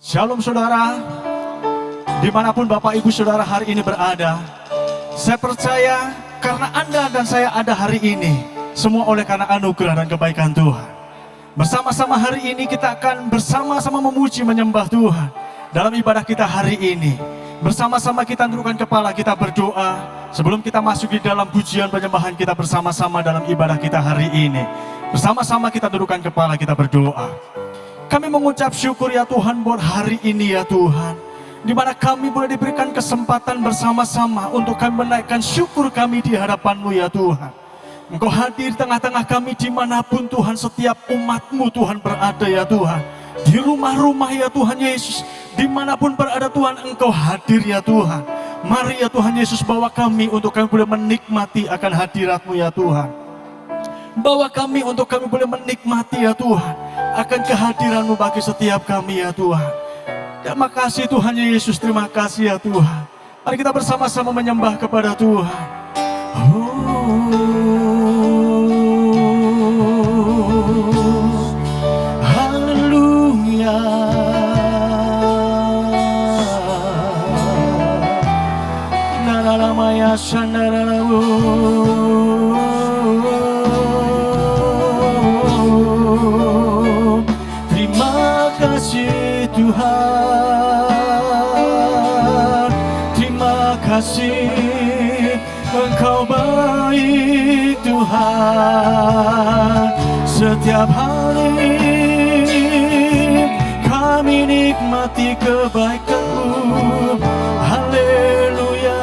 Shalom saudara, dimanapun Bapak Ibu Saudara hari ini berada. Saya percaya karena Anda dan saya ada hari ini, semua oleh karena anugerah dan kebaikan Tuhan. Bersama-sama hari ini kita akan bersama-sama memuji menyembah Tuhan. Dalam ibadah kita hari ini, bersama-sama kita tundukkan kepala, kita berdoa. Sebelum kita masuk di dalam pujian penyembahan kita bersama-sama dalam ibadah kita hari ini, bersama-sama kita tundukkan kepala, kita berdoa. Kami mengucap syukur ya Tuhan buat hari ini ya Tuhan, di mana kami boleh diberikan kesempatan bersama-sama untuk kami menaikkan syukur kami di hadapan-Mu ya Tuhan. Engkau hadir di tengah-tengah kami dimanapun Tuhan, setiap umat-Mu Tuhan berada ya Tuhan. Di rumah-rumah ya Tuhan Yesus, dimanapun berada Tuhan Engkau hadir ya Tuhan. Mari ya Tuhan Yesus bawa kami untuk kami boleh menikmati akan hadirat-Mu ya Tuhan. Bawa kami untuk kami boleh menikmati ya Tuhan akan kehadiran-Mu bagi setiap kami ya Tuhan. Terima kasih Tuhan Yesus, terima kasih ya Tuhan. Mari kita bersama-sama menyembah kepada Tuhan. Haleluya. Nararamaya shandararabu. Tuhan, terima kasih Engkau baik Tuhan. Setiap hari kami nikmati kebaikan-Mu. Haleluya.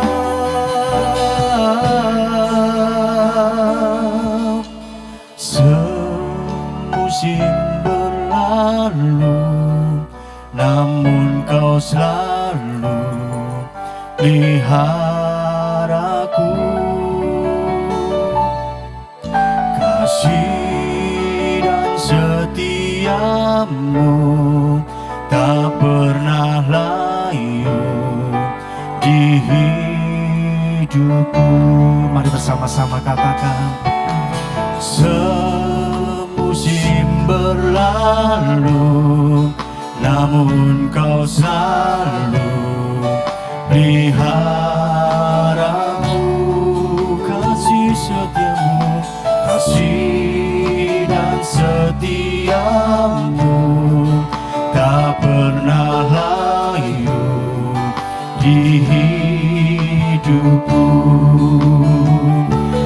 Semusim berlalu, namun Kau selalu pelihara aku. Kasih dan setia-Mu tak pernah layu di hidupku. Mari bersama-sama katakan. Semusim berlalu, namun Kau selalu pelihara-Mu. Kasih setia-Mu, kasih dan setia-Mu tak pernah layu di hidupku.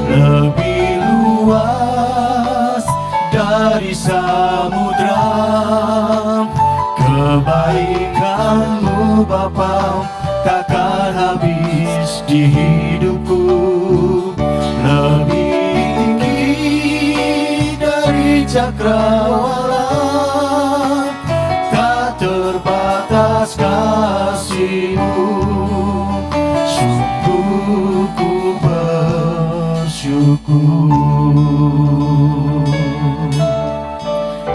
Lebih luas dari samudra kebaikan-Mu Bapa takkan habis di hidupku. Lebih tinggi dari cakrawala, tak terbatas kasih-Mu. Sungguh ku bersyukur.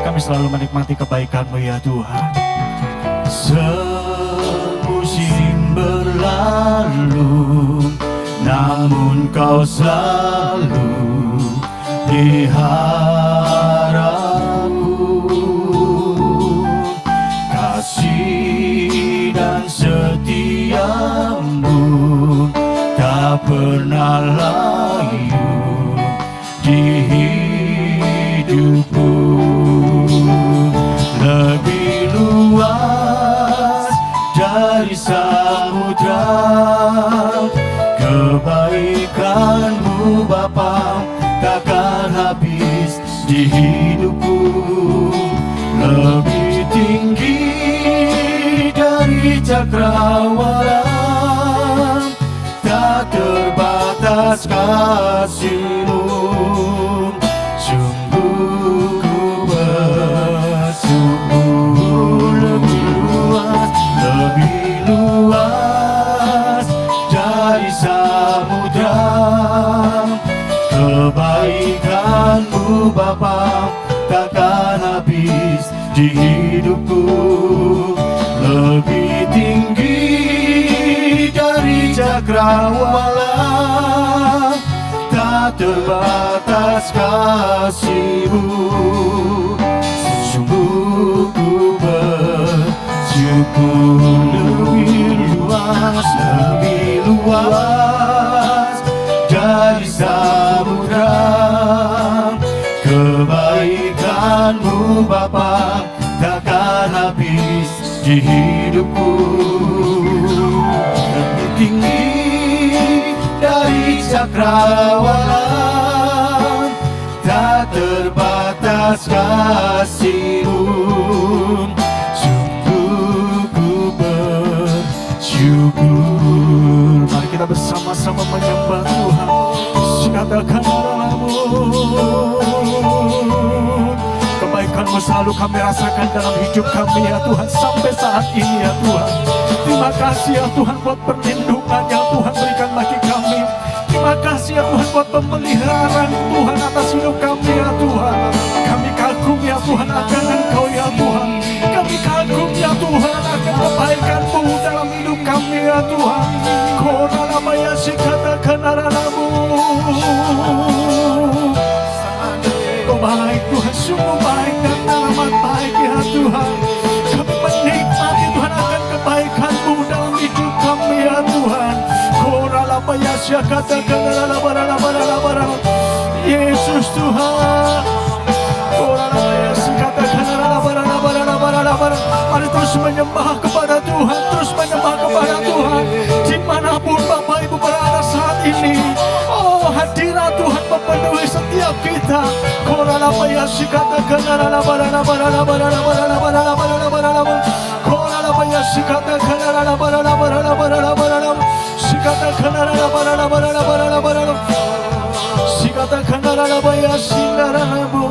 Kami selalu menikmati kebaikan-Mu ya Tuhan. Semusim berlalu, namun Kau selalu pelihara-Ku. Kasih dan setia-Mu tak pernah layu di hidupku. Lebih luas dari samudra kebaikan-Mu Bapa takkan habis di hidupku. Lebih tinggi dari cakrawala, tak terbatas kasih-Mu. Sungguh ku bersyukur. Lebih luas dari samudra kebaikan-Mu Bapa takkan habis di hidupku. Lebih tinggi dari cakrawala, tak terbatas kasih-Mu. Sungguh ku bersyukur. lebih luas dari samudra. Kebaikan-Mu Bapa takkan habis di hidupku. Lebih tinggi dari cakrawala, tak terbatas kasih-Mu. Sungguh ku bersyukur. Mari kita bersama-sama menyembah Tuhan. Katakan kebaikan-Mu selalu kami rasakan dalam hidup kami ya Tuhan, sampai saat ini ya Tuhan. Terima kasih ya Tuhan buat perlindungan yang Tuhan berikan bagi kami. Terima kasih ya Tuhan buat pemeliharaan Tuhan atas hidup kami ya Tuhan. Kami kagum ya Tuhan akan Engkau ya Tuhan. Kami kagum ya Tuhan akan kebaikan-Mu dalam hidup kami ya Tuhan. Koralabaya sikatakan aralamu. Kau baik Tuhan, sungguh baik dan amat baik ya Tuhan. Kami menikmati Tuhan akan kebaikan-Mu dalam hidup kami ya Tuhan. Koralabaya sikatakan aralabaralabaralabaralabaralabar. Yesus Tuhan. Koralabaya sikatakan aralabaralabaralabaralabar. Mari terus menyembah kepada Tuhan, terus menyembah kepada Tuhan. Dimanapun Bapak Ibu berada saat ini, oh hadirat Tuhan memenuhi setiap kita. Koralabaya sikatakan aralabaralabaralabaralabaralabaralabaralabar. Koralabaya sikatakan aralabaralabaralabaralabaralabar. Sikatakan aralabaralabaralabaralabaralabar. Sikatakan aralabaya sindaralabu.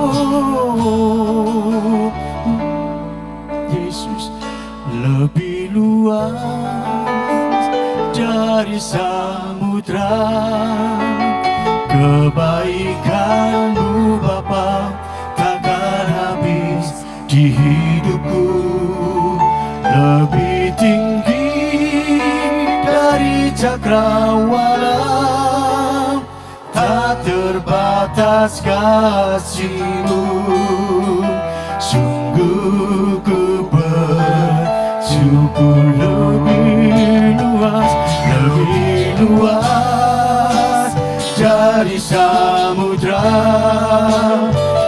Yesus lebih luas dari samudra. Kebaikan-Mu Bapa takkan habis di hidupku. Lebih tinggi dari cakrawala, tak terbatas kasih-Mu. Sungguh ku bersyukur. Lebih luas dari samudra.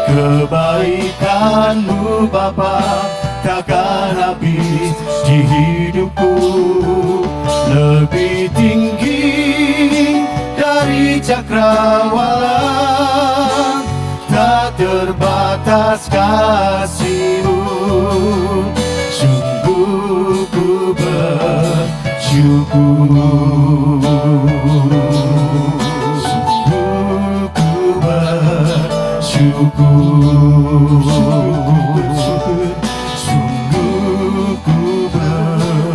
Kebaikan-Mu Bapa takkan habis di hidupku. Lebih tinggi dari cakrawala, tak terbatas kasih-Mu. Sungguh ku bersyukur. Sungguh ku bersyukur. Sungguh ku bersyukur.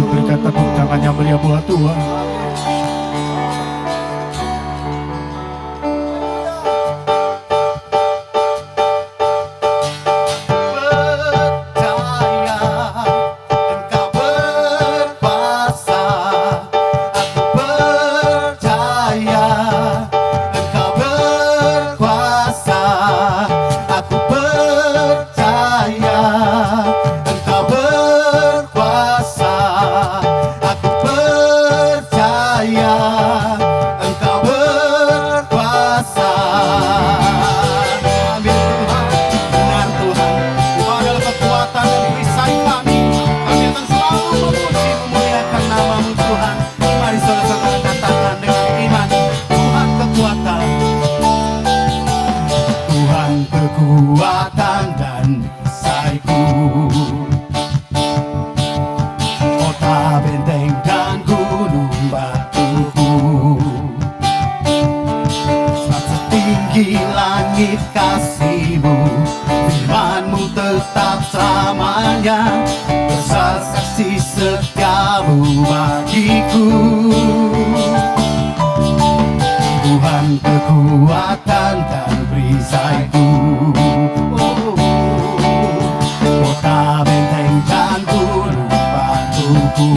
Berikan tepuk tangan yang meriah buat Tuhan. Kekuatan dan perisaiku, kota benteng dan gunung batuku. Sebab setinggi langit kasih-Mu, firman-Mu tetap selamanya, bersaksi setia-Mu bagiku. Tuhan kekuatan dan perisaiku, kota benteng dan gunung batuku.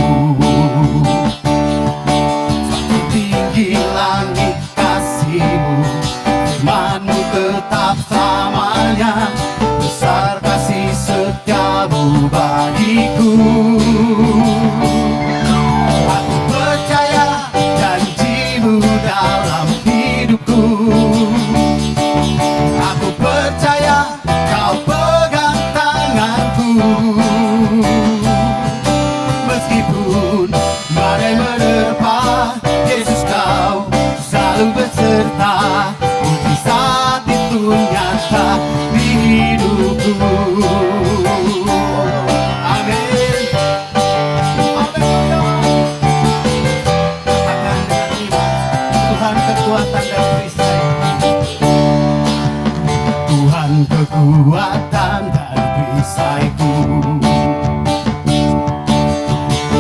Sebab tinggi langit kasih-Mu, firman-Mu pun badai menerpa, Yesus kau selalu beserta. Mujizat itu nyata di hidupku. Amin. Haleluya. Katakan dengan iman, Tuhan kekuatan dan perisai. Tuhan kekuatan dan perisaiku.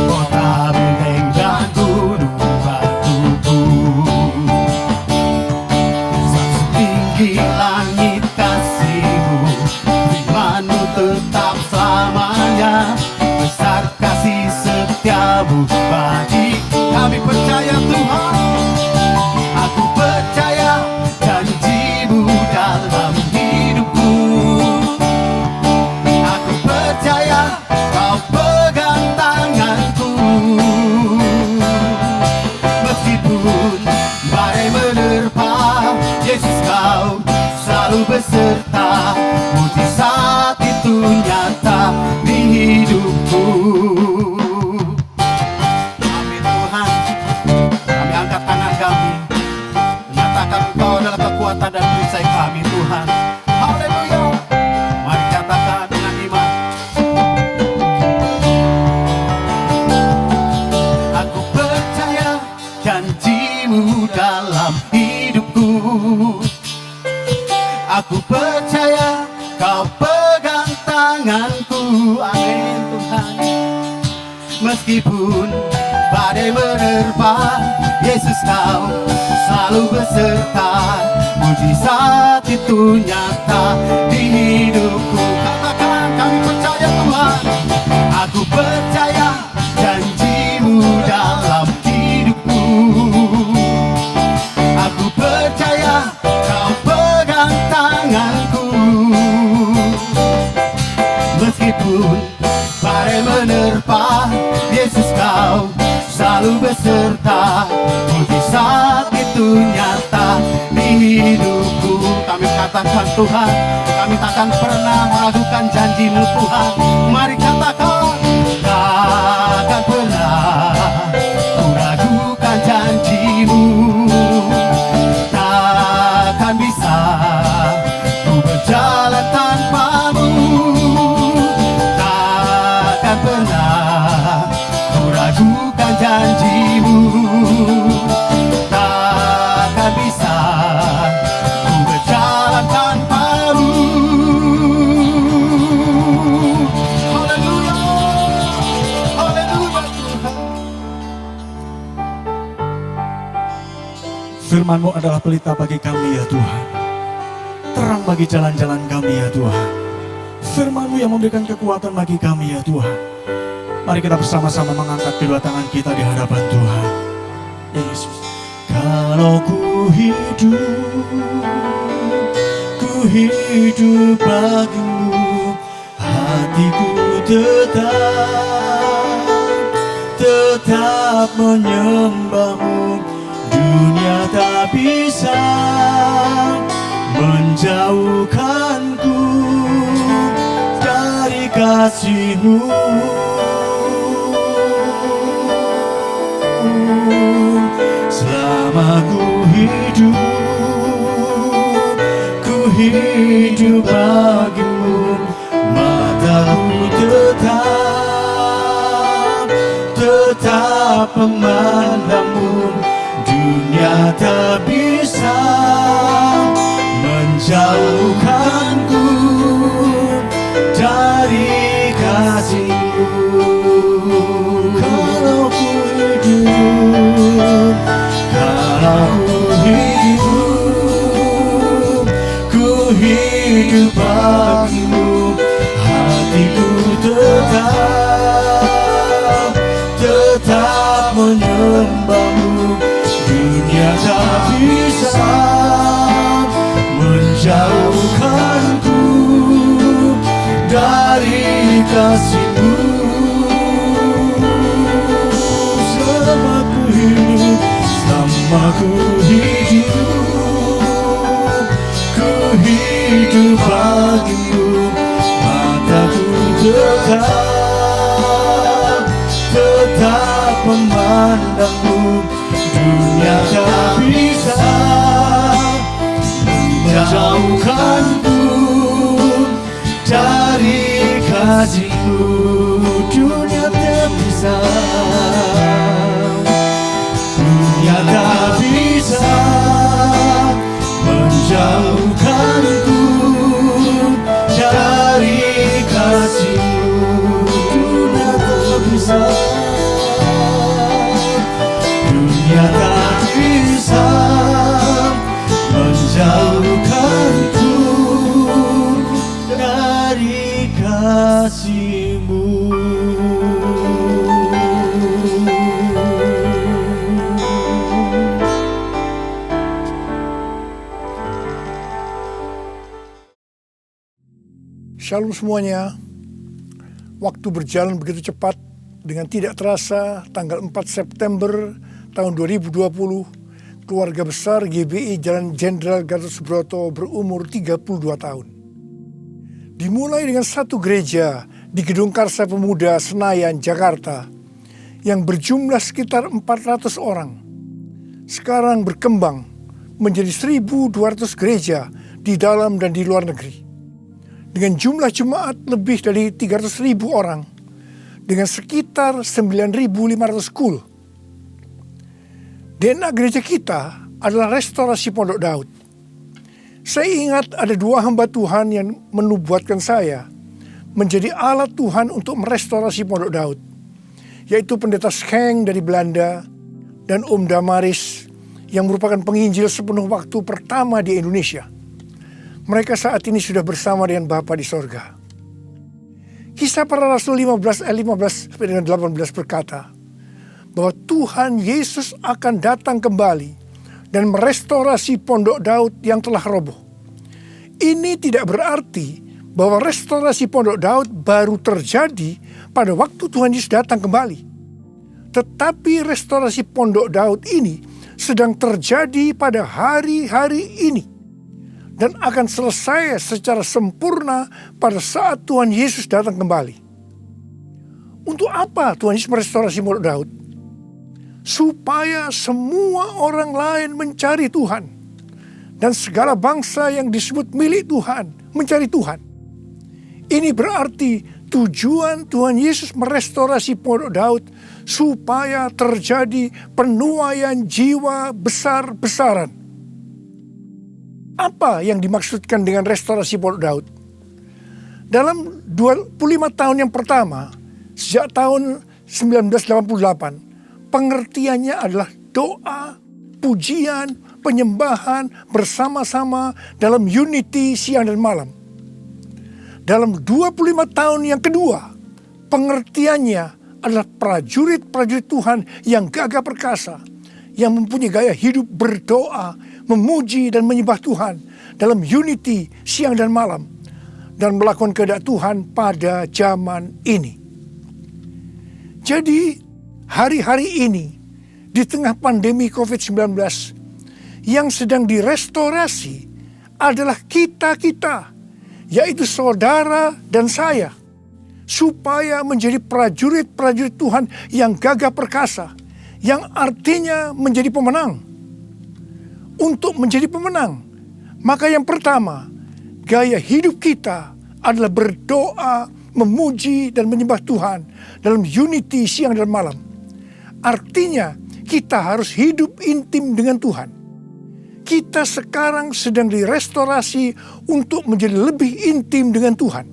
Kota benteng dan gunung batuku. Saat setinggi langit kasih-Mu, firman-Mu tetap selamanya. Besar kasih setia-Mu bagi kami. Percaya Tuhan, aku percaya janji-Mu dalam hidupku. Aku percaya Kau pegang tanganku. Meskipun badai menerpa, Yesus Kau selalu beserta. Mujizat itu nyata di hidupku. Amin Tuhan. Kami angkat tangan kami, menyatakan Engkau adalah kekuatan dan perisai kami Tuhan. Haleluya. Mari katakan dengan iman. Aku percaya janji-Mu dalam hidupku. Aku percaya Kau pegang tanganku. Amin Tuhan. Meskipun badai menerpa, Yesus Kau selalu beserta. Mujizat itu nyata di hidupku. Katakan kami percaya Tuhan. Aku percaya janji-Mu dalam hidupku. Aku percaya Kau pegang tanganku. Meskipun badai menerpa, Yesus Kau selalu beserta. Mujizat itu nyata di hidupku. Kami katakan Tuhan, kami takkan pernah meragukan janji-Mu Tuhan. Mari katakan, takkan pernah kuragukan janji-Mu. Takkan bisa ku berjalan tanpa-Mu. Takkan pernah ku ragukan janji-Mu. Takkan bisa ku berjalan tanpa-Mu. Haleluya. Haleluya Tuhan. Firman-Mu adalah pelita bagi kami ya Tuhan, terang bagi jalan-jalan kami ya Tuhan. Firman-Mu yang memberikan kekuatan bagi kami ya Tuhan. Mari kita bersama-sama mengangkat kedua tangan kita di hadapan Tuhan. Yesus. Kalau ku hidup bagimu, hatiku tetap menyembah-Mu. Dunia tak bisa menjauhkanku dari kasih-Mu. Selama ku hidup bagimu, mataku tetap memandang-Mu. Dunia tak bisa menjauhkanku dari kasih-Mu. Kalau ku hidup bagimu, hatiku tetap menyembah-Mu. Dunia tak bisa menjauhkanku dari kasih-Mu. Selama ku hidup bagimu, mataku tetap memandangmu, dunia tak bisa menjauhkanku dari kasih-Mu. Dunia tak bisa, dunia tak bisa menjauhkanku dari kasih-Mu. Dunia tak bisa, dunia tak bisa menjauhkanku dari kasih-Mu. Shalom semuanya. Waktu berjalan begitu cepat. Dengan tidak terasa, tanggal 4 September tahun 2020, keluarga besar GBI Jalan Jenderal Gatot Subroto berumur 32 tahun. Dimulai dengan satu gereja di Gedung Karsa Pemuda Senayan, Jakarta, yang berjumlah sekitar 400 orang. Sekarang berkembang menjadi 1.200 gereja di dalam dan di luar negeri. Dengan jumlah jemaat lebih dari 300.000 orang, dengan sekitar 9.500 kul. DNA gereja kita adalah restorasi Pondok Daud. Saya ingat ada 2 hamba Tuhan yang menubuatkan saya menjadi alat Tuhan untuk merestorasi Pondok Daud, yaitu Pendeta Scheng dari Belanda dan Om Damaris yang merupakan penginjil sepenuh waktu pertama di Indonesia. Mereka saat ini sudah bersama dengan Bapa di sorga. Kisah Para Rasul 15 ayat 15-18 berkata bahwa Tuhan Yesus akan datang kembali dan merestorasi Pondok Daud yang telah roboh. Ini tidak berarti bahwa restorasi Pondok Daud baru terjadi pada waktu Tuhan Yesus datang kembali. Tetapi restorasi Pondok Daud ini sedang terjadi pada hari-hari ini. Dan akan selesai secara sempurna pada saat Tuhan Yesus datang kembali. Untuk apa Tuhan Yesus merestorasi Pondok Daud? Supaya semua orang lain mencari Tuhan. Dan segala bangsa yang disebut milik Tuhan, mencari Tuhan. Ini berarti tujuan Tuhan Yesus merestorasi Pondok Daud supaya terjadi penuaian jiwa besar-besaran. Apa yang dimaksudkan dengan restorasi Pondok Daud? Dalam 25 tahun yang pertama, sejak tahun 1988, pengertiannya adalah doa, pujian, penyembahan bersama-sama dalam unity siang dan malam. Dalam 25 tahun yang kedua, pengertiannya adalah prajurit-prajurit Tuhan yang gagah perkasa, yang mempunyai gaya hidup berdoa, memuji dan menyembah Tuhan dalam unity siang dan malam, dan melakukan kehendak Tuhan pada zaman ini. Jadi hari-hari ini di tengah pandemi COVID-19 yang sedang direstorasi adalah kita-kita, yaitu saudara dan saya, supaya menjadi prajurit-prajurit Tuhan yang gagah perkasa, yang artinya menjadi pemenang. Untuk menjadi pemenang, maka yang pertama, gaya hidup kita adalah berdoa, memuji dan menyembah Tuhan dalam unity siang dan malam. Artinya kita harus hidup intim dengan Tuhan. Kita sekarang sedang direstorasi untuk menjadi lebih intim dengan Tuhan.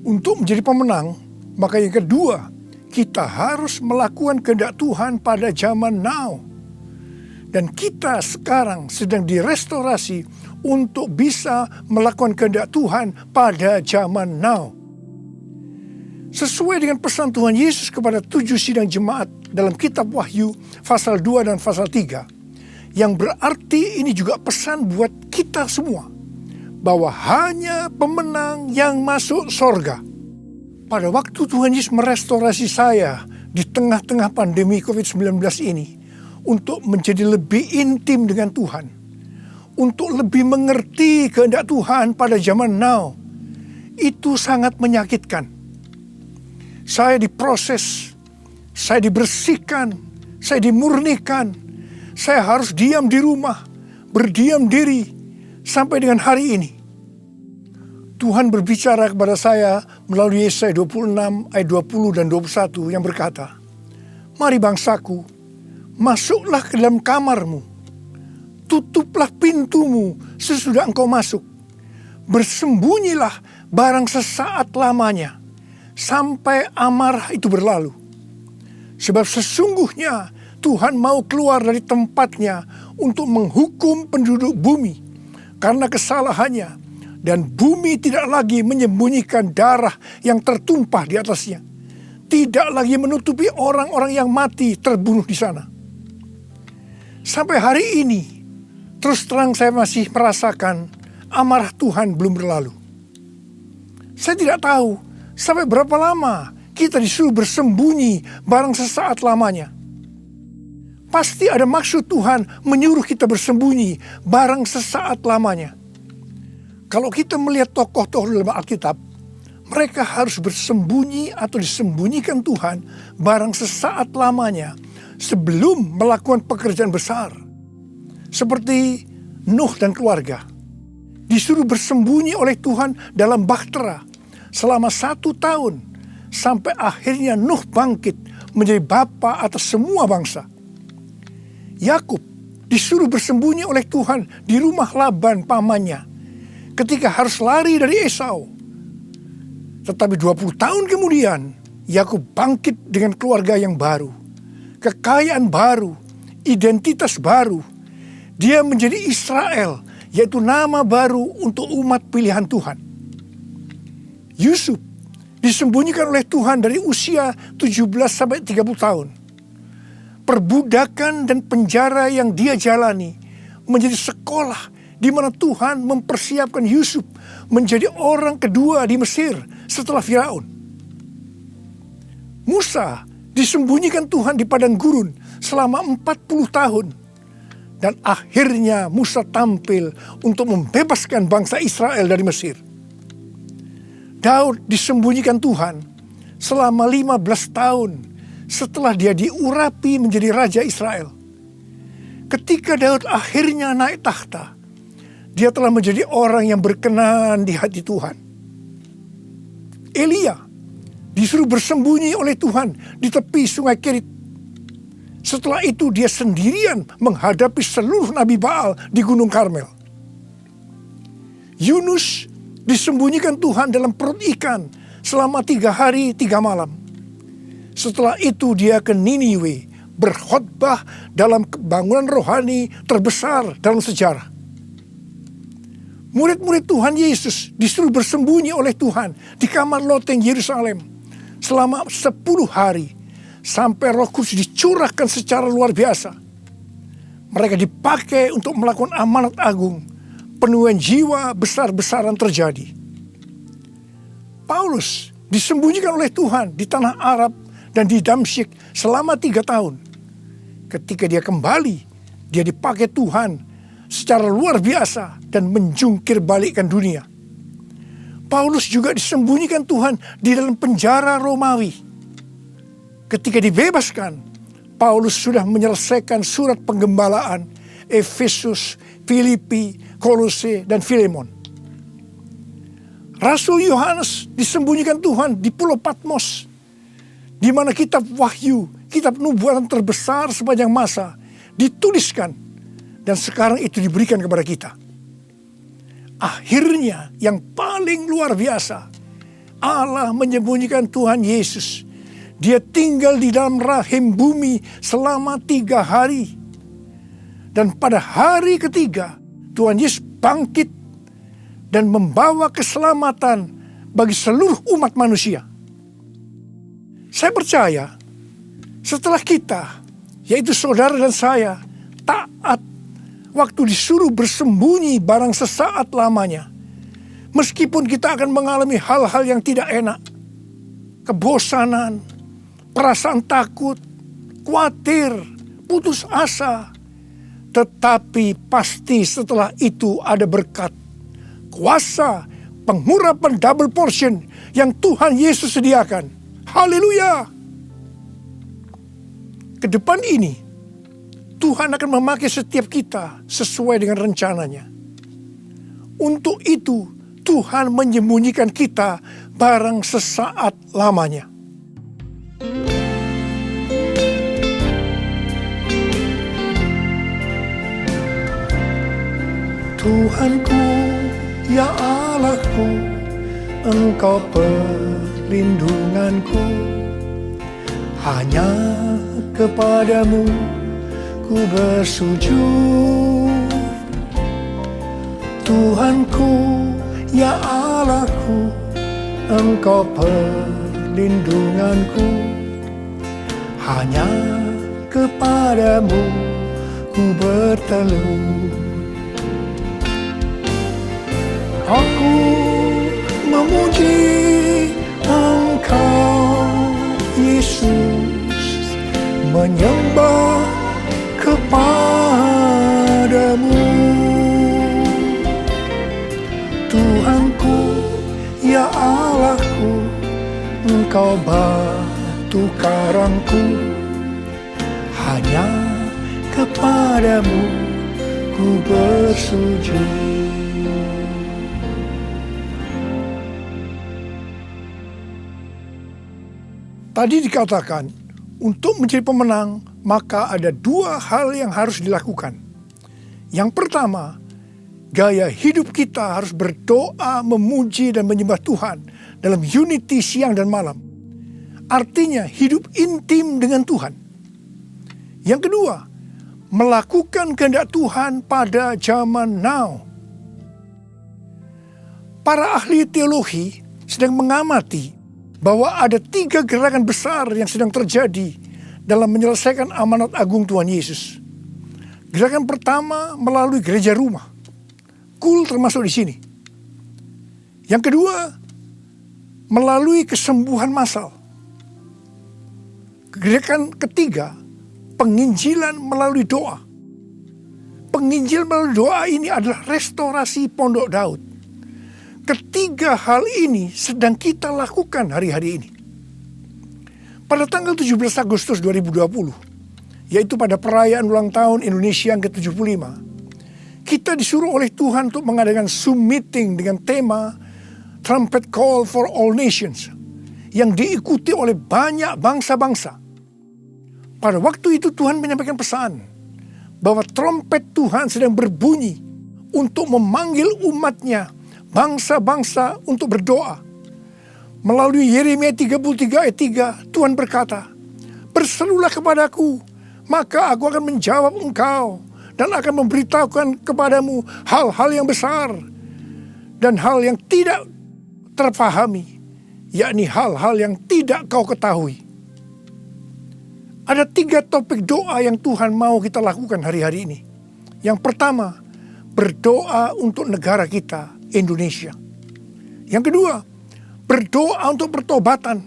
Untuk menjadi pemenang, maka yang kedua, kita harus melakukan kehendak Tuhan pada zaman now. Dan kita sekarang sedang direstorasi untuk bisa melakukan kehendak Tuhan pada zaman now. Sesuai dengan pesan Tuhan Yesus kepada 7 sidang jemaat dalam kitab Wahyu pasal 2 dan pasal 3. Yang berarti ini juga pesan buat kita semua. Bahwa hanya pemenang yang masuk sorga. Pada waktu Tuhan Yesus merestorasi saya di tengah-tengah pandemi COVID-19 ini, untuk menjadi lebih intim dengan Tuhan, untuk lebih mengerti kehendak Tuhan pada zaman now, itu sangat menyakitkan. Saya diproses saya dibersihkan, saya dimurnikan, saya harus diam di rumah, berdiam diri sampai dengan hari ini. Tuhan berbicara kepada saya melalui Yesaya 26 ayat 20 dan 21 yang berkata, "Mari bangsaku, masuklah ke dalam kamarmu, tutuplah pintumu sesudah engkau masuk, bersembunyilah barang sesaat lamanya, sampai amarah itu berlalu. Sebab sesungguhnya Tuhan mau keluar dari tempatnya untuk menghukum penduduk bumi karena kesalahannya, dan bumi tidak lagi menyembunyikan darah yang tertumpah di atasnya, tidak lagi menutupi orang-orang yang mati terbunuh di sana." Sampai hari ini, terus terang saya masih merasakan amarah Tuhan belum berlalu. Saya tidak tahu sampai berapa lama kita disuruh bersembunyi barang sesaat lamanya. Pasti ada maksud Tuhan menyuruh kita bersembunyi barang sesaat lamanya. Kalau kita melihat tokoh-tokoh dalam Alkitab, mereka harus bersembunyi atau disembunyikan Tuhan barang sesaat lamanya sebelum melakukan pekerjaan besar. Seperti Nuh dan keluarga, disuruh bersembunyi oleh Tuhan dalam bahtera selama 1 tahun, sampai akhirnya Nuh bangkit menjadi bapa atas semua bangsa. Yakub disuruh bersembunyi oleh Tuhan di rumah Laban pamannya ketika harus lari dari Esau. Tetapi 20 tahun kemudian, Yakub bangkit dengan keluarga yang baru, kekayaan baru, identitas baru. Dia menjadi Israel, yaitu nama baru untuk umat pilihan Tuhan. Yusuf disembunyikan oleh Tuhan dari usia 17 sampai 30 tahun. Perbudakan dan penjara yang dia jalani menjadi sekolah di mana Tuhan mempersiapkan Yusuf menjadi orang kedua di Mesir setelah Firaun. Musa disembunyikan Tuhan di padang gurun selama 40 tahun. Dan akhirnya Musa tampil untuk membebaskan bangsa Israel dari Mesir. Daud disembunyikan Tuhan selama 15 tahun setelah dia diurapi menjadi raja Israel. Ketika Daud akhirnya naik takhta, dia telah menjadi orang yang berkenan di hati Tuhan. Elia disuruh bersembunyi oleh Tuhan di tepi sungai Kerit. Setelah itu dia sendirian menghadapi seluruh Nabi Baal di Gunung Karmel. Yunus disembunyikan Tuhan dalam perut ikan selama 3 hari 3 malam. Setelah itu dia ke Niniwe berkhotbah dalam bangunan rohani terbesar dalam sejarah. Murid-murid Tuhan Yesus disuruh bersembunyi oleh Tuhan di kamar loteng Yerusalem selama 10 hari. Sampai Roh Kudus dicurahkan secara luar biasa. Mereka dipakai untuk melakukan amanat agung. Penuaian jiwa besar-besaran terjadi. Paulus disembunyikan oleh Tuhan di tanah Arab dan di Damsyik selama 3 tahun. Ketika dia kembali, dia dipakai Tuhan secara luar biasa dan menjungkir balikkan dunia. Paulus juga disembunyikan Tuhan di dalam penjara Romawi. Ketika dibebaskan, Paulus sudah menyelesaikan surat penggembalaan Efesus, Filipi, Kolose, dan Filemon. Rasul Yohanes disembunyikan Tuhan di Pulau Patmos, di mana kitab Wahyu, kitab nubuatan terbesar sepanjang masa, dituliskan, dan sekarang itu diberikan kepada kita. Akhirnya yang paling luar biasa, Allah menyembunyikan Tuhan Yesus. Dia tinggal di dalam rahim bumi selama 3 hari. Dan pada hari ketiga, Tuhan Yesus bangkit dan membawa keselamatan bagi seluruh umat manusia. Saya percaya setelah kita, yaitu saudara dan saya, taat waktu disuruh bersembunyi barang sesaat lamanya, meskipun kita akan mengalami hal-hal yang tidak enak, kebosanan, perasaan takut, khawatir, putus asa. Tetapi pasti setelah itu ada berkat, kuasa, pengurapan double portion yang Tuhan Yesus sediakan. Haleluya! ke depan ini, Tuhan akan memakai setiap kita sesuai dengan rencananya. Untuk itu, Tuhan menyembunyikan kita barang sesaat lamanya. Tuhanku, ya Allahku, Engkau perlindunganku. Hanya kepadamu ku bersujud. Tuhanku, ya Allahku, Engkau perlindunganku. Hanya kepadamu ku bertelut. Aku memuji Engkau, Yesus, menyembah kepadamu. Tuhanku, ya Allahku, Engkau batu karangku. Hanya kepadamu ku bersujud. Tadi dikatakan, untuk menjadi pemenang, maka ada dua hal yang harus dilakukan. Yang pertama, gaya hidup kita harus berdoa, memuji, dan menyembah Tuhan dalam unity siang dan malam. Artinya, hidup intim dengan Tuhan. Yang kedua, melakukan kehendak Tuhan pada zaman now. Para ahli teologi sedang mengamati bahwa ada 3 gerakan besar yang sedang terjadi dalam menyelesaikan amanat agung Tuhan Yesus. Gerakan pertama melalui gereja rumah. Kul termasuk di sini. Yang kedua, melalui kesembuhan massal. Gerakan ketiga, penginjilan melalui doa. Penginjilan melalui doa ini adalah restorasi Pondok Daud. Ketiga hal ini sedang kita lakukan hari-hari ini. Pada tanggal 17 Agustus 2020, yaitu pada perayaan ulang tahun Indonesia yang ke-75, kita disuruh oleh Tuhan untuk mengadakan Zoom meeting dengan tema Trumpet Call for All Nations, yang diikuti oleh banyak bangsa-bangsa. Pada waktu itu Tuhan menyampaikan pesan bahwa trompet Tuhan sedang berbunyi untuk memanggil umatnya, bangsa-bangsa, untuk berdoa. Melalui Yeremia 33 ayat 3, Tuhan berkata, "Berserulah kepadaku, maka aku akan menjawab engkau dan akan memberitahukan kepadamu hal-hal yang besar dan hal yang tidak terpahami, yakni hal-hal yang tidak kau ketahui." Ada 3 topik doa yang Tuhan mau kita lakukan hari-hari ini. Yang pertama, berdoa untuk negara kita, Indonesia. Yang kedua, berdoa untuk pertobatan.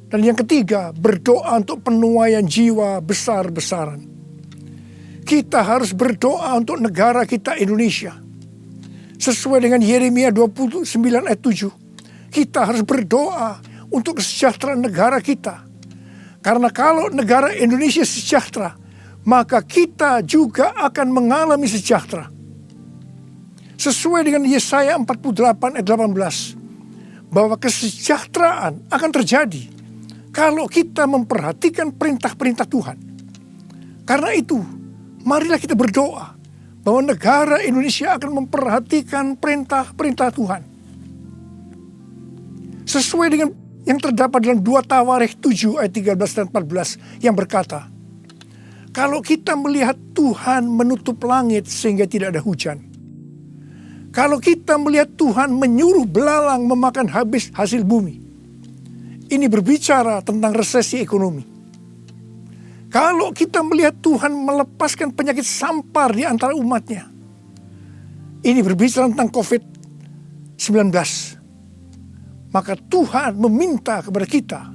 Dan yang ketiga, berdoa untuk penuaian jiwa besar-besaran. Kita harus berdoa untuk negara kita, Indonesia. Sesuai dengan Yeremia 29 ayat 7, kita harus berdoa untuk kesejahteraan negara kita. Karena kalau negara Indonesia sejahtera, maka kita juga akan mengalami sejahtera. Sesuai dengan Yesaya 48 ayat 18, bahwa kesejahteraan akan terjadi kalau kita memperhatikan perintah-perintah Tuhan. Karena itu, marilah kita berdoa bahwa negara Indonesia akan memperhatikan perintah-perintah Tuhan. Sesuai dengan yang terdapat dalam 2 Tawarikh 7 ayat 13 dan 14 yang berkata, kalau kita melihat Tuhan menutup langit sehingga tidak ada hujan, kalau kita melihat Tuhan menyuruh belalang memakan habis hasil bumi, ini berbicara tentang resesi ekonomi. Kalau kita melihat Tuhan melepaskan penyakit sampar di antara umatnya, ini berbicara tentang COVID-19. Maka Tuhan meminta kepada kita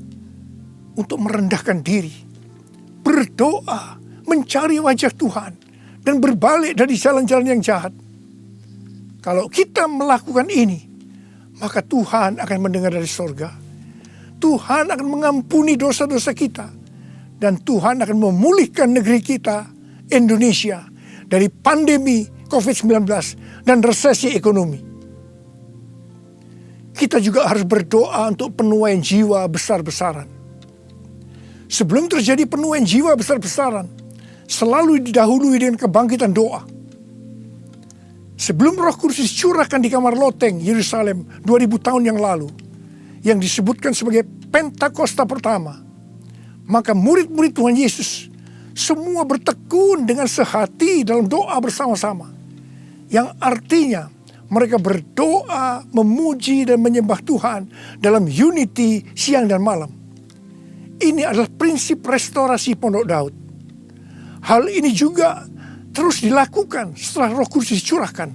untuk merendahkan diri, berdoa, mencari wajah Tuhan, dan berbalik dari jalan-jalan yang jahat. Kalau kita melakukan ini, maka Tuhan akan mendengar dari sorga. Tuhan akan mengampuni dosa-dosa kita Dan Tuhan akan memulihkan negeri kita, Indonesia, dari pandemi COVID-19 dan resesi ekonomi. Kita juga harus berdoa untuk penuaian jiwa besar-besaran. Sebelum terjadi penuaian jiwa besar-besaran, selalu didahului dengan kebangkitan doa. Sebelum Roh Kudus dicurahkan di kamar loteng Yerusalem 2000 tahun yang lalu, yang disebutkan sebagai Pentakosta pertama, maka murid-murid Tuhan Yesus semua bertekun dengan sehati dalam doa bersama-sama. Yang artinya mereka berdoa, memuji dan menyembah Tuhan dalam unity siang dan malam. Ini adalah prinsip restorasi Pondok Daud. Hal ini juga terus dilakukan setelah Roh Kudus dicurahkan.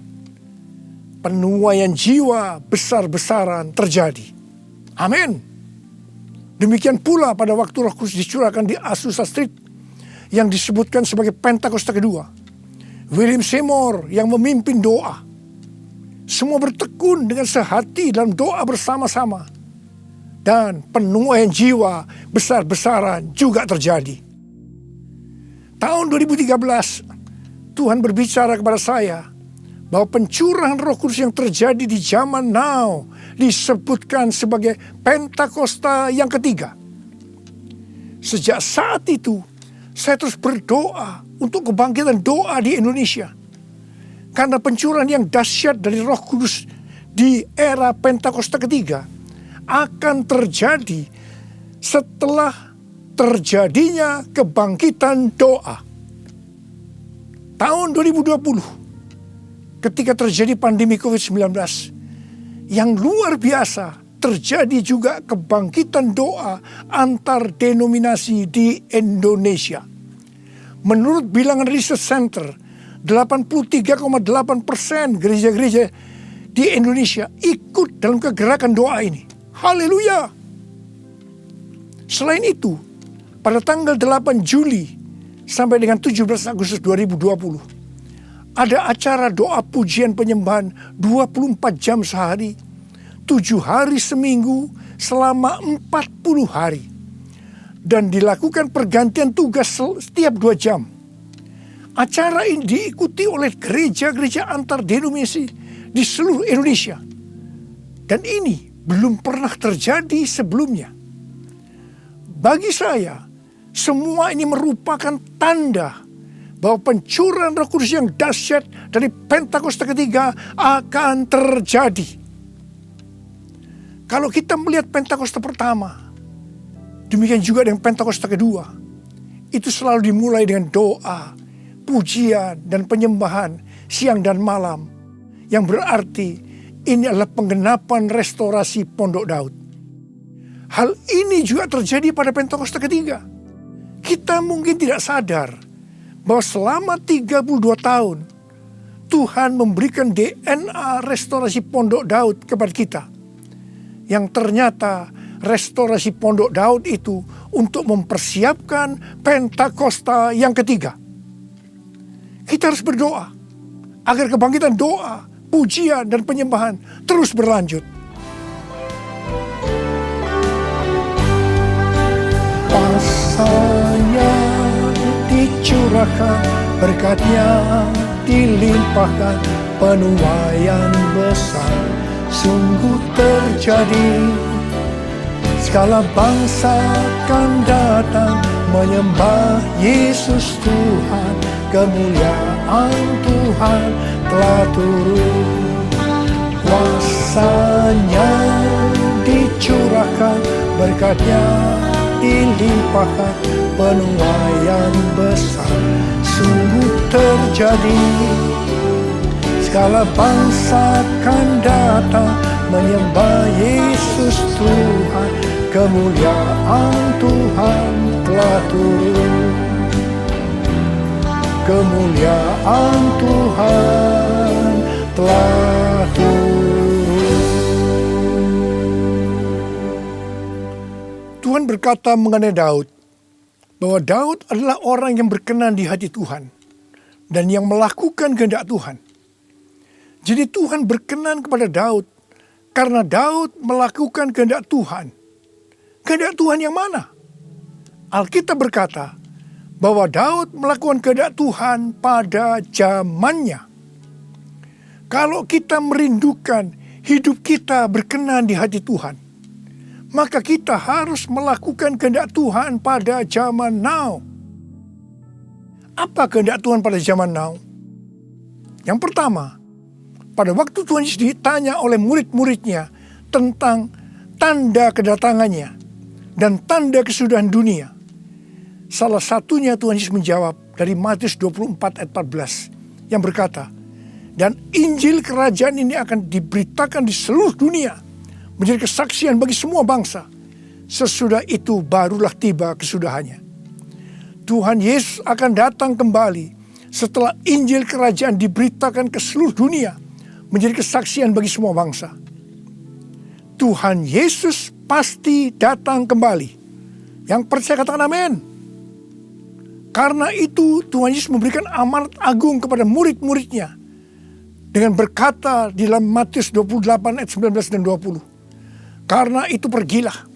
Penuaian jiwa besar-besaran terjadi. Amin. Demikian pula pada waktu Roh Kudus dicurahkan di Azusa Street yang disebutkan sebagai Pentakosta kedua. William Seymour yang memimpin doa. Semua bertekun dengan sehati dalam doa bersama-sama. Dan penuaian jiwa besar-besaran juga terjadi. Tahun 2013, Tuhan berbicara kepada saya bahwa pencurahan Roh Kudus yang terjadi di zaman now disebutkan sebagai Pentakosta yang ketiga. Sejak saat itu, saya terus berdoa untuk kebangkitan doa di Indonesia. Karena pencurahan yang dahsyat dari Roh Kudus di era Pentakosta ketiga akan terjadi setelah terjadinya kebangkitan doa. Tahun 2020, ketika terjadi pandemi COVID-19, yang luar biasa, terjadi juga kebangkitan doa antar denominasi di Indonesia. Menurut bilangan Research Center, 83,8% gereja-gereja di Indonesia ikut dalam kegerakan doa ini. Haleluya! Selain itu, pada tanggal 8 Juli sampai dengan 17 Agustus 2020, ada acara doa pujian penyembahan 24 jam sehari, 7 hari seminggu, selama 40 hari. Dan dilakukan pergantian tugas setiap 2 jam. Acara ini diikuti oleh gereja-gereja antar denominasi di seluruh Indonesia. Dan ini belum pernah terjadi sebelumnya. Bagi saya, semua ini merupakan tanda bahwa pencurahan Roh Kudus yang dahsyat dari Pentakosta ketiga akan terjadi. Kalau kita melihat Pentakosta pertama, demikian juga dengan Pentakosta kedua, itu selalu dimulai dengan doa, pujian, dan penyembahan siang dan malam, yang berarti ini adalah penggenapan restorasi Pondok Daud. Hal ini juga terjadi pada Pentakosta ketiga. Kita mungkin tidak sadar bahwa selama 32 tahun Tuhan memberikan DNA restorasi Pondok Daud kepada kita. Yang ternyata restorasi Pondok Daud itu untuk mempersiapkan Pentakosta yang ketiga. Kita harus berdoa agar kebangkitan doa, pujian, dan penyembahan terus berlanjut. Pasanya dicurahkan, berkatnya dilimpahkan, penuaian besar sungguh terjadi. Segala bangsa akan datang menyembah Yesus Tuhan, kemuliaan Tuhan telah turun. Kuasanya dicurahkan, berkatnya dilimpahkan, penuaian besar sungguh terjadi. Segala bangsa akan datang menyembah Yesus Tuhan, kemuliaan Tuhan telah turun. Kemuliaan Tuhan telah turun. Tuhan berkata mengenai Daud, bahwa Daud adalah orang yang berkenan di hati Tuhan dan yang melakukan kehendak Tuhan. Jadi Tuhan berkenan kepada Daud karena Daud melakukan kehendak Tuhan. Kehendak Tuhan yang mana? Alkitab berkata bahwa Daud melakukan kehendak Tuhan pada zamannya. Kalau kita merindukan hidup kita berkenan di hati Tuhan, maka kita harus melakukan kehendak Tuhan pada zaman now. Apa kehendak Tuhan pada zaman now? Yang pertama, pada waktu Tuhan Yesus ditanya oleh murid-muridnya tentang tanda kedatangannya dan tanda kesudahan dunia, salah satunya Tuhan Yesus menjawab dari Matius 24 ayat 14 yang berkata, dan Injil kerajaan ini akan diberitakan di seluruh dunia menjadi kesaksian bagi semua bangsa. Sesudah itu barulah tiba kesudahannya. Tuhan Yesus akan datang kembali setelah Injil kerajaan diberitakan ke seluruh dunia menjadi kesaksian bagi semua bangsa. Tuhan Yesus pasti datang kembali. Yang percaya katakan amin. Karena itu Tuhan Yesus memberikan amanat agung kepada murid-muridnya dengan berkata di dalam Matius 28 ayat 19 dan 20. Karena itu pergilah,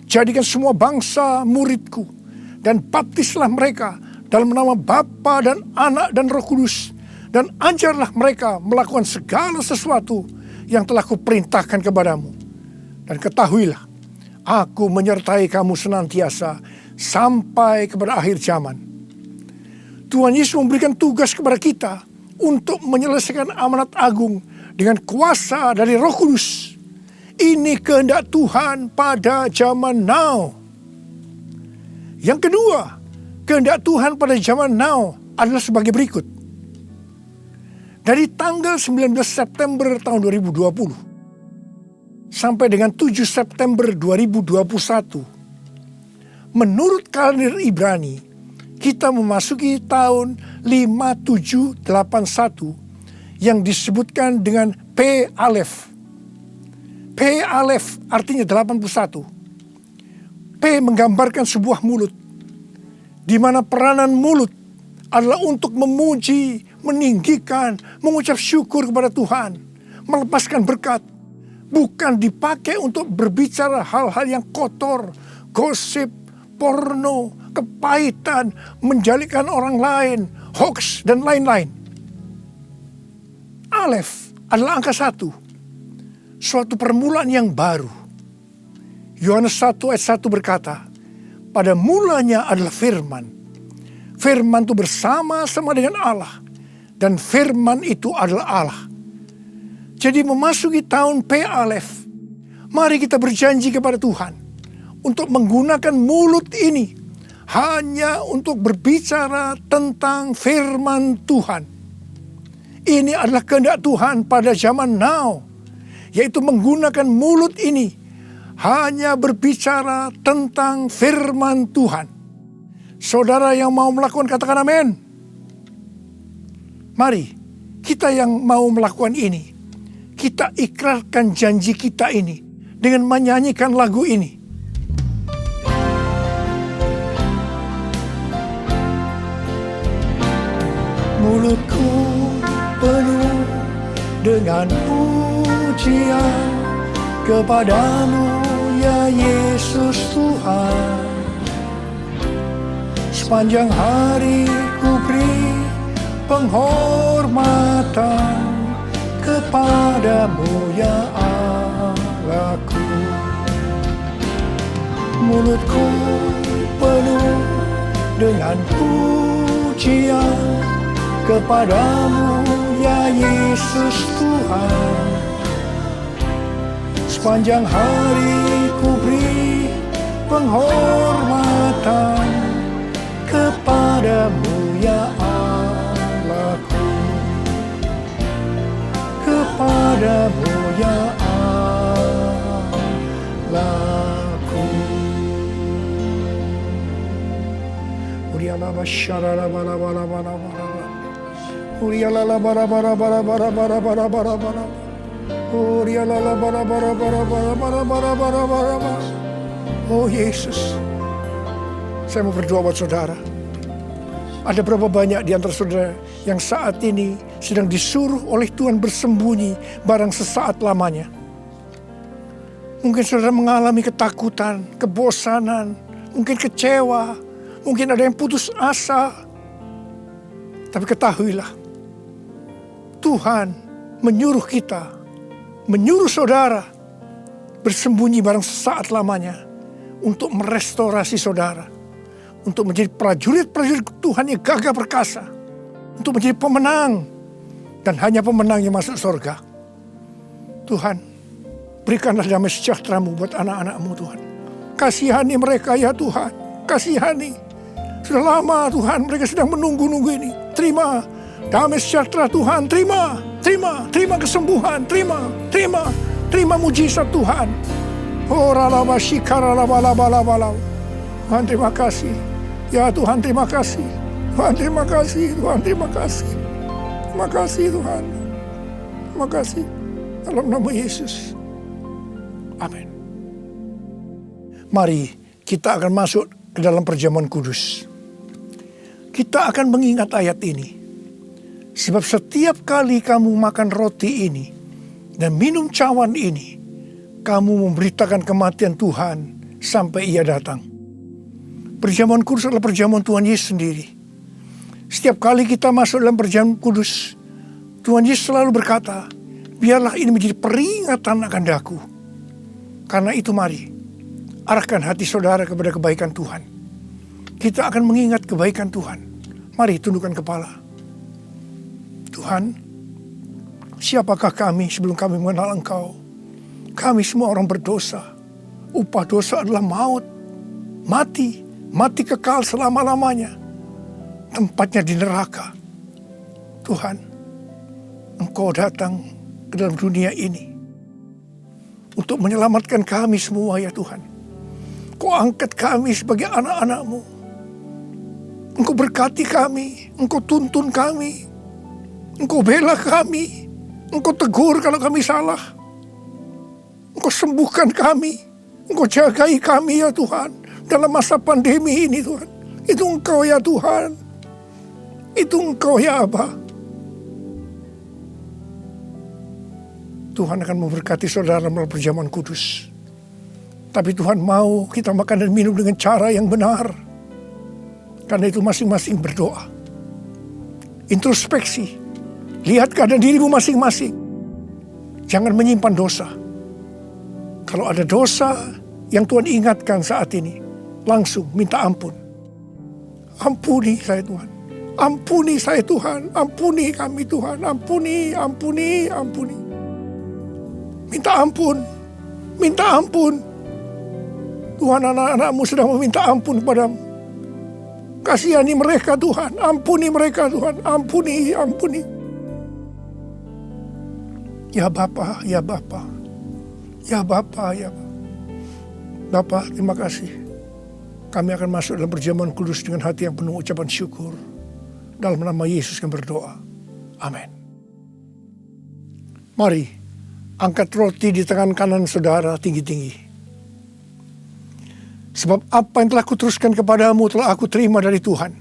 jadikan semua bangsa muridku, dan baptislah mereka dalam nama Bapa dan Anak dan Roh Kudus, dan ajarlah mereka melakukan segala sesuatu yang telah kuperintahkan kepadamu. Dan ketahuilah, aku menyertai kamu senantiasa sampai kepada akhir zaman. Tuhan Yesus memberikan tugas kepada kita untuk menyelesaikan amanat agung dengan kuasa dari Roh Kudus. Ini kehendak Tuhan pada zaman now. Yang kedua, kehendak Tuhan pada zaman now adalah sebagai berikut. Dari tanggal 19 September tahun 2020 sampai dengan 7 September 2021, menurut kalender Ibrani, kita memasuki tahun 5781 yang disebutkan dengan P Alef. P Alef artinya 81. P menggambarkan sebuah mulut, di mana peranan mulut adalah untuk memuji, meninggikan, mengucap syukur kepada Tuhan, melepaskan berkat, bukan dipakai untuk berbicara hal-hal yang kotor, gosip, porno, kepahitan, menjalikan orang lain, hoax, dan lain-lain. Alef adalah angka 1. Suatu permulaan yang baru. Yohanes 1 ayat 1 berkata, pada mulanya adalah firman. Firman itu bersama-sama dengan Allah. Dan firman itu adalah Allah. Jadi memasuki tahun P Alef, mari kita berjanji kepada Tuhan untuk menggunakan mulut ini hanya untuk berbicara tentang firman Tuhan. Ini adalah kehendak Tuhan pada zaman now, yaitu menggunakan mulut ini hanya berbicara tentang firman Tuhan. Saudara yang mau melakukan katakan amin. Mari kita yang mau melakukan ini, kita ikrarkan janji kita ini dengan menyanyikan lagu ini. Mulutku penuh dengan pujian kepadamu ya Yesus Tuhan. Sepanjang hari ku beri penghormatan kepadamu ya Allahku. Mulutku penuh dengan pujian kepadamu ya Yesus Tuhan. Sepanjang hari ku beri penghormatan kepadamu ya Allahku. Kepadamu ya Allahku. Uriala basyara bara bara bara bara. Uriala bara bara bara bara bara bara bara bara. Uriala bara bara bara bara bara bara bara bara. Oh Yesus, saya mau berdoa buat saudara. Ada berapa banyak di antara saudara yang saat ini sedang disuruh oleh Tuhan bersembunyi barang sesaat lamanya. Mungkin saudara mengalami ketakutan, kebosanan, mungkin kecewa, mungkin ada yang putus asa. Tapi ketahuilah, Tuhan menyuruh kita, menyuruh saudara bersembunyi barang sesaat lamanya untuk merestorasi saudara, untuk menjadi prajurit-prajurit Tuhan yang gagah perkasa, untuk menjadi pemenang, dan hanya pemenang yang masuk surga. Tuhan, berikanlah damai sejahtera-Mu buat anak-anak-Mu Tuhan. Kasihani mereka ya Tuhan, kasihani. Sudah lama Tuhan mereka sedang menunggu-nunggu ini. Terima damai sejahtera Tuhan, terima kesembuhan, terima mujizat Tuhan. Oh ralabashikarabalabalabalau. Tuhan terima kasih. Ya Tuhan terima kasih. Tuhan terima kasih. Tuhan terima kasih. Terima kasih Tuhan. Terima kasih. Dalam nama Yesus. Amin. Mari kita akan masuk ke dalam perjamuan kudus. Kita akan mengingat ayat ini. Sebab setiap kali kamu makan roti ini dan minum cawan ini, kamu memberitakan kematian Tuhan sampai Ia datang. Perjamuan kudus adalah perjamuan Tuhan Yesus sendiri. Setiap kali kita masuk dalam perjamuan kudus, Tuhan Yesus selalu berkata, biarlah ini menjadi peringatan akan daku. Karena itu mari, arahkan hati saudara kepada kebaikan Tuhan. Kita akan mengingat kebaikan Tuhan. Mari tundukkan kepala. Tuhan, siapakah kami sebelum kami mengenal Engkau? Kami semua orang berdosa. Upah dosa adalah maut. Mati kekal selama-lamanya. Tempatnya di neraka. Tuhan, Engkau datang ke dalam dunia ini untuk menyelamatkan kami semua ya Tuhan. Kau angkat kami sebagai anak-anak-Mu. Engkau berkati kami, Engkau tuntun kami, Engkau bela kami, Engkau tegur kalau kami salah. Engkau sembuhkan kami, Engkau jagai kami ya Tuhan. Dalam masa pandemi ini Tuhan. Itu Engkau ya Tuhan. Itu Engkau ya Aba. Tuhan akan memberkati saudara melalui perjamuan kudus. Tapi Tuhan mau kita makan dan minum dengan cara yang benar. Karena itu masing-masing berdoa. Introspeksi. Lihat keadaan dirimu masing-masing. Jangan menyimpan dosa. Kalau ada dosa yang Tuhan ingatkan saat ini, langsung minta ampun. Ampuni saya Tuhan. Ampuni saya Tuhan. Ampuni kami Tuhan. Ampuni. Minta ampun. Minta ampun. Tuhan, anak-anak-Mu sedang meminta ampun kepadamu. Kasihani mereka Tuhan. Ampuni mereka Tuhan. Ampuni. Ya Bapa, ya Bapa. Ya Bapa, ya Bapa. Bapa, terima kasih. Kami akan masuk dalam perjamuan kudus dengan hati yang penuh ucapan syukur. Dalam nama Yesus kami berdoa. Amin. Mari, angkat roti di tangan kanan saudara tinggi-tinggi. Sebab apa yang telah kuteruskan kepadamu telah aku terima dari Tuhan.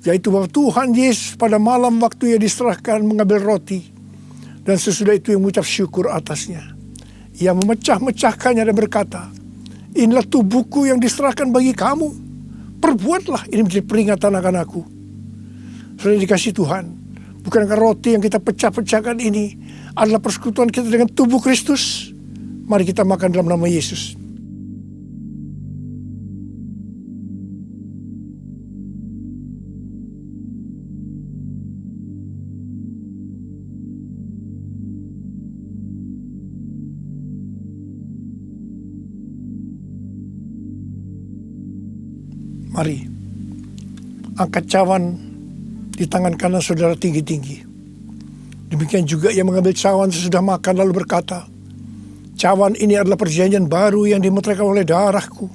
Yaitu bahwa Tuhan Yesus pada malam waktu Ia diserahkan mengambil roti. Dan sesudah itu Ia mengucap syukur atasnya. Ia memecah-mecahkannya dan berkata, inilah tubuhku yang diserahkan bagi kamu. Perbuatlah ini menjadi peringatan akan aku. Sudah dikasih Tuhan. Bukankah roti yang kita pecah-pecahkan ini adalah persekutuan kita dengan tubuh Kristus? Mari kita makan dalam nama Yesus. Mari, angkat cawan di tangan kanan saudara tinggi-tinggi. Demikian juga ia mengambil cawan sesudah makan lalu berkata, cawan ini adalah perjanjian baru yang dimeteraikan oleh darahku.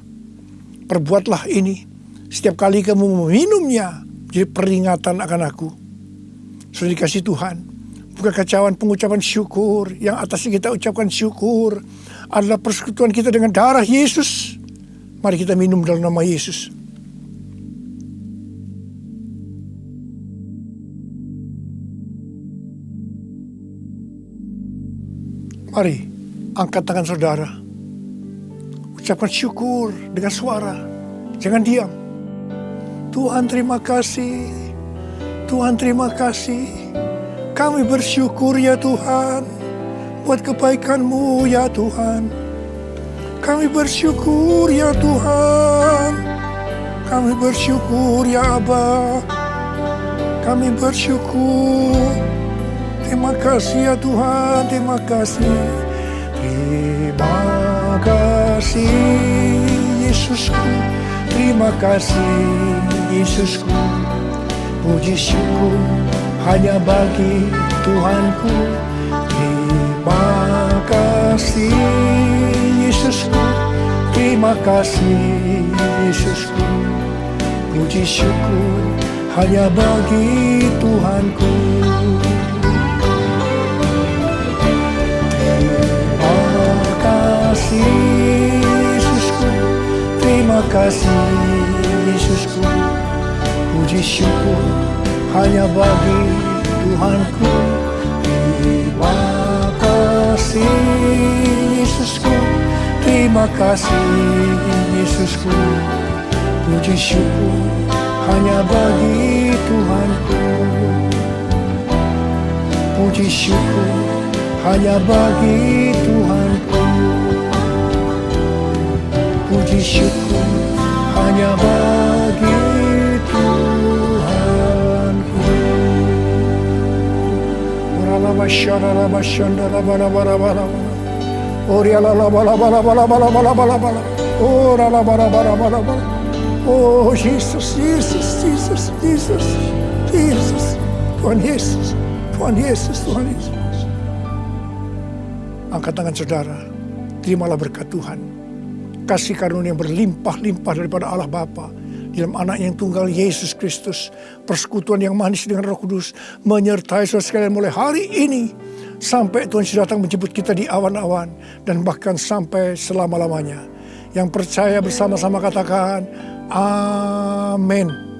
Perbuatlah ini setiap kali kamu meminumnya, jadi peringatan akan aku. Sudah dikasih Tuhan. Bukankah cawan pengucapan syukur yang atasnya kita ucapkan syukur adalah persekutuan kita dengan darah Yesus. Mari kita minum dalam nama Yesus. Mari, angkat tangan saudara. Ucapkan syukur dengan suara. Jangan diam. Tuhan terima kasih. Tuhan terima kasih. Kami bersyukur ya Tuhan. Buat kebaikan-Mu ya Tuhan. Kami bersyukur ya Tuhan. Kami bersyukur ya Aba. Kami bersyukur. Terima kasih ya Tuhan. Terima kasih. Terima kasih Yesusku. Terima kasih Yesusku. Puji syukur hanya bagi Tuhanku. Terima kasih Yesusku. Terima kasih Yesusku. Puji syukur hanya bagi Tuhanku. Terima kasih Yesusku. Terima kasih Yesusku. Puji syukur hanya bagi Tuhanku. Terima kasih Yesusku. Terima kasih Yesusku. Puji syukur hanya bagi Tuhanku. Puji syukur hanya bagi Tuhanku. Puji syukur hanya bagi Tuhanku. Oh Yesus, Yesus, Yesus, Yesus, Yesus, Tuhan Yesus, Tuhan Yesus, Tuhan Yesus. Angkat tangan saudara, terimalah berkat Tuhan. Kasih karunia yang berlimpah-limpah daripada Allah Bapa dalam anak yang tunggal Yesus Kristus. Persekutuan yang manis dengan Roh Kudus menyertai saudara sekalian mulai hari ini sampai Tuhan Yesus datang menjemput kita di awan-awan dan bahkan sampai selama-lamanya. Yang percaya bersama-sama katakan amin.